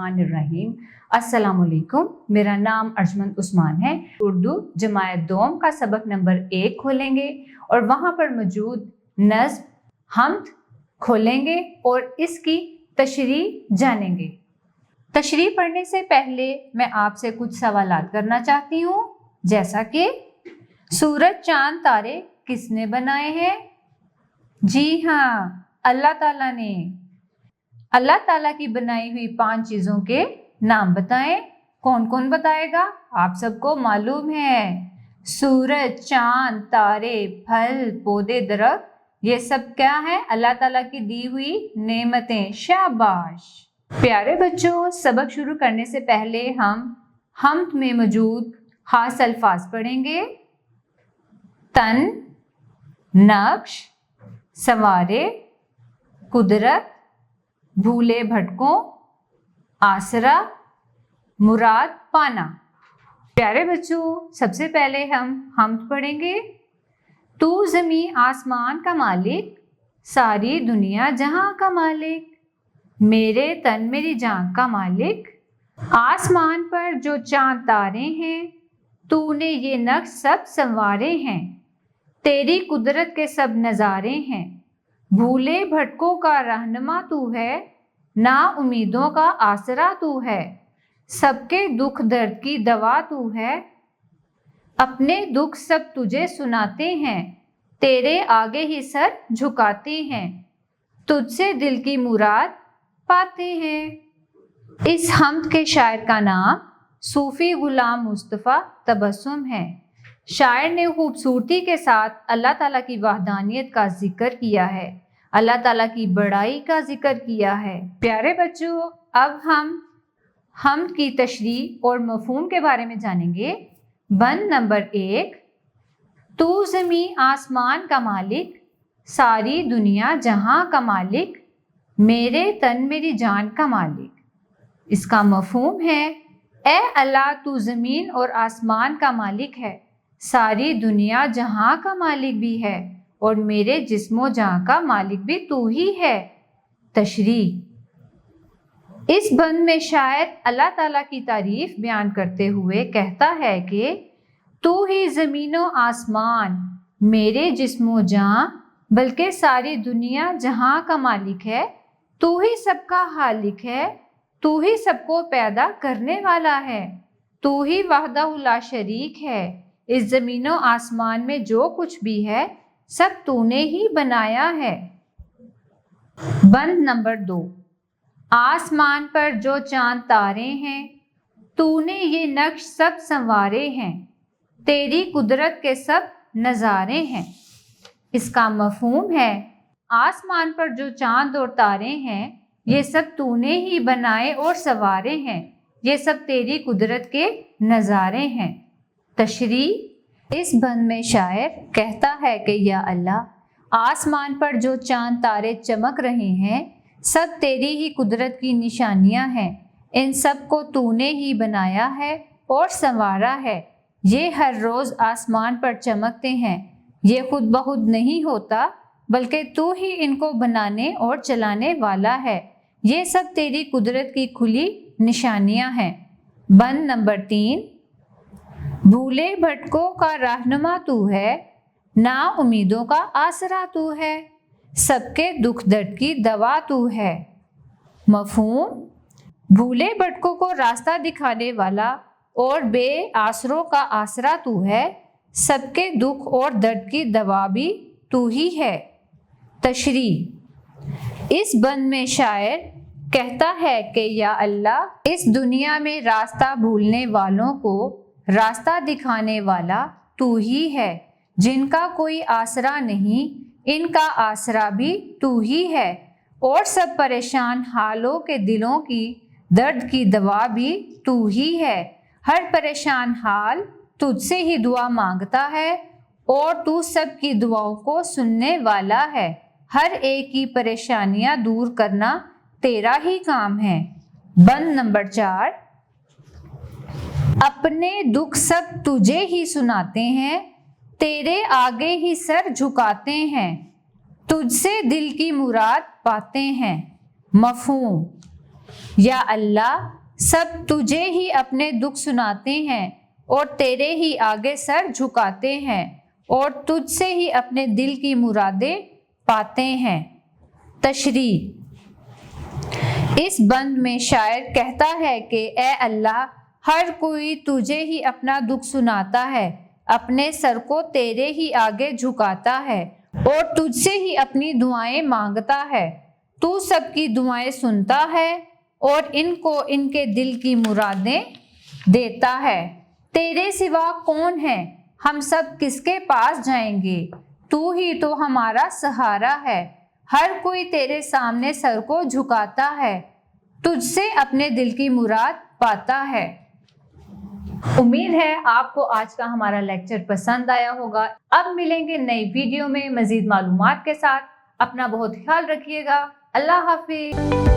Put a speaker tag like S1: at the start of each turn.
S1: बिस्मिल्लाहिर्रहमानिर्रहीम। अस्सलाम वालेकुम। मेरा नाम अर्जमंद उस्मान है। उर्दू जमायत दोम का सबक नंबर 1 खोलेंगे और वहाँ पर मौजूद नज़्म हम्द खोलेंगे और इसकी तशरीह जानेंगे। तशरीह पढ़ने से पहले मैं आपसे कुछ सवालात करना चाहती हूँ, जैसा कि सूरज चांद तारे किसने बनाए हैं? जी हाँ, अल्लाह ताला ने। अल्लाह ताला की बनाई हुई 5 चीज़ों के नाम बताएं। कौन कौन बताएगा? आप सबको मालूम है, सूरज, चांद, तारे, फल, पौधे, दरख्त, ये सब क्या है? अल्लाह ताला की दी हुई नेमतें। शाबाश। प्यारे बच्चों, सबक शुरू करने से पहले हम हम्द में मौजूद खास अल्फाज पढ़ेंगे। तन, नक्श, सवारे, कुदरत, भूले भटकों, आसरा, मुराद पाना। प्यारे बच्चों, सबसे पहले हम हम्द पढ़ेंगे। तू ज़मीं आसमान का मालिक, सारी दुनिया जहां का मालिक, मेरे तन मेरी जान का मालिक, आसमान पर जो चांद तारे हैं, तूने ये नक्श सब संवारे हैं, तेरी कुदरत के सब नज़ारे हैं, भूले भटकों का रहनुमा तू है, ना उम्मीदों का आसरा तू है, सबके दुख दर्द की दवा तू है, अपने दुख सब तुझे सुनाते हैं, तेरे आगे ही सर झुकाते हैं, तुझसे दिल की मुराद पाते हैं। इस हम्द के शायर का नाम सूफी गुलाम मुस्तफ़ा तबस्सुम है। शायर ने खूबसूरती के साथ अल्लाह ताला की वहदानियत का जिक्र किया है, अल्लाह ताला की बड़ाई का जिक्र किया है। प्यारे बच्चों, अब हम हम्द की तशरीह और मफ़हूम के बारे में जानेंगे। बंद नंबर 1, तू ज़मीं आसमान का मालिक, सारी दुनिया जहां का मालिक, मेरे तन मेरी जान का मालिक। इसका मफ़हूम है, ए अल्लाह, तू ज़मीन और आसमान का मालिक है, सारी दुनिया जहां का मालिक भी है और मेरे जिस्मो जान का मालिक भी तू ही है। तशरीह। इस बंद में शायर अल्लाह ताला की तारीफ बयान करते हुए कहता है कि तू ही ज़मीनो आसमान, मेरे जिस्मो जान, बल्कि सारी दुनिया जहां का मालिक है, तू ही सबका खालिक है, तू ही सबको पैदा करने वाला है, तू ही वहदहु ला शरीक है। इस ज़मीनो आसमान में जो कुछ भी है, सब तूने ही बनाया है। बंद नंबर 2, आसमान पर जो चांद तारे हैं, तूने ये नक्श सब संवारे हैं, तेरी कुदरत के सब नज़ारे हैं। इसका मफ़हूम है, आसमान पर जो चांद और तारे हैं, ये सब तूने ही बनाए और संवारे हैं, ये सब तेरी कुदरत के नज़ारे हैं। तशरीह। इस बंद में शायर कहता है कि या अल्लाह, आसमान पर जो चांद तारे चमक रहे हैं, सब तेरी ही कुदरत की निशानियां हैं, इन सब को तूने ही बनाया है और संवारा है। ये हर रोज़ आसमान पर चमकते हैं, ये खुद ब खुद नहीं होता, बल्कि तू ही इनको बनाने और चलाने वाला है। ये सब तेरी कुदरत की खुली निशानियां हैं। बंद नंबर 3, भूले भटकों का रहनुमा तू है, ना उम्मीदों का आसरा तू है, सबके दुख दर्द की दवा तू है। मफ़हूम, भूले भटकों को रास्ता दिखाने वाला और बेआसरों का आसरा तू है, सबके दुख और दर्द की दवा भी तू ही है। तशरीह। इस बंद में शायर कहता है कि या अल्लाह, इस दुनिया में रास्ता भूलने वालों को रास्ता दिखाने वाला तू ही है, जिनका कोई आसरा नहीं, इनका आसरा भी तू ही है, और सब परेशान हालों के दिलों की दर्द की दवा भी तू ही है। हर परेशान हाल तुझसे ही दुआ मांगता है और तू सब की दुआओं को सुनने वाला है। हर एक की परेशानियां दूर करना तेरा ही काम है। बंद नंबर 4, अपने दुख सब तुझे ही सुनाते हैं, तेरे आगे ही सर झुकाते हैं, तुझसे दिल की मुराद पाते हैं। मफ़हूम, یا اللہ سب تجھے ہی اپنے دکھ سناتے ہیں اور تیرے ہی آگے سر جھکاتے ہیں اور تجھ سے ہی اپنے دل کی مرادیں پاتے ہیں۔ تشریح: اس بند میں شاعر کہتا ہے کہ اے اللہ، ہر کوئی تجھے ہی اپنا دکھ سناتا ہے، اپنے سر کو تیرے ہی آگے جھکاتا ہے اور تجھ سے ہی اپنی دعائیں مانگتا ہے۔ تو سب کی دعائیں سنتا ہے اور ان کو ان کے دل کی مرادیں دیتا ہے۔ تیرے سوا کون ہے؟ ہم سب کس کے پاس جائیں گے؟ تو ہی تو ہمارا سہارا ہے۔ ہر کوئی تیرے سامنے سر کو جھکاتا ہے، تجھ سے اپنے دل کی مراد پاتا ہے۔ امید ہے آپ کو آج کا ہمارا لیکچر پسند آیا ہوگا۔ اب ملیں گے نئی ویڈیو میں مزید معلومات کے ساتھ۔ اپنا بہت خیال رکھیے گا۔ اللہ حافظ۔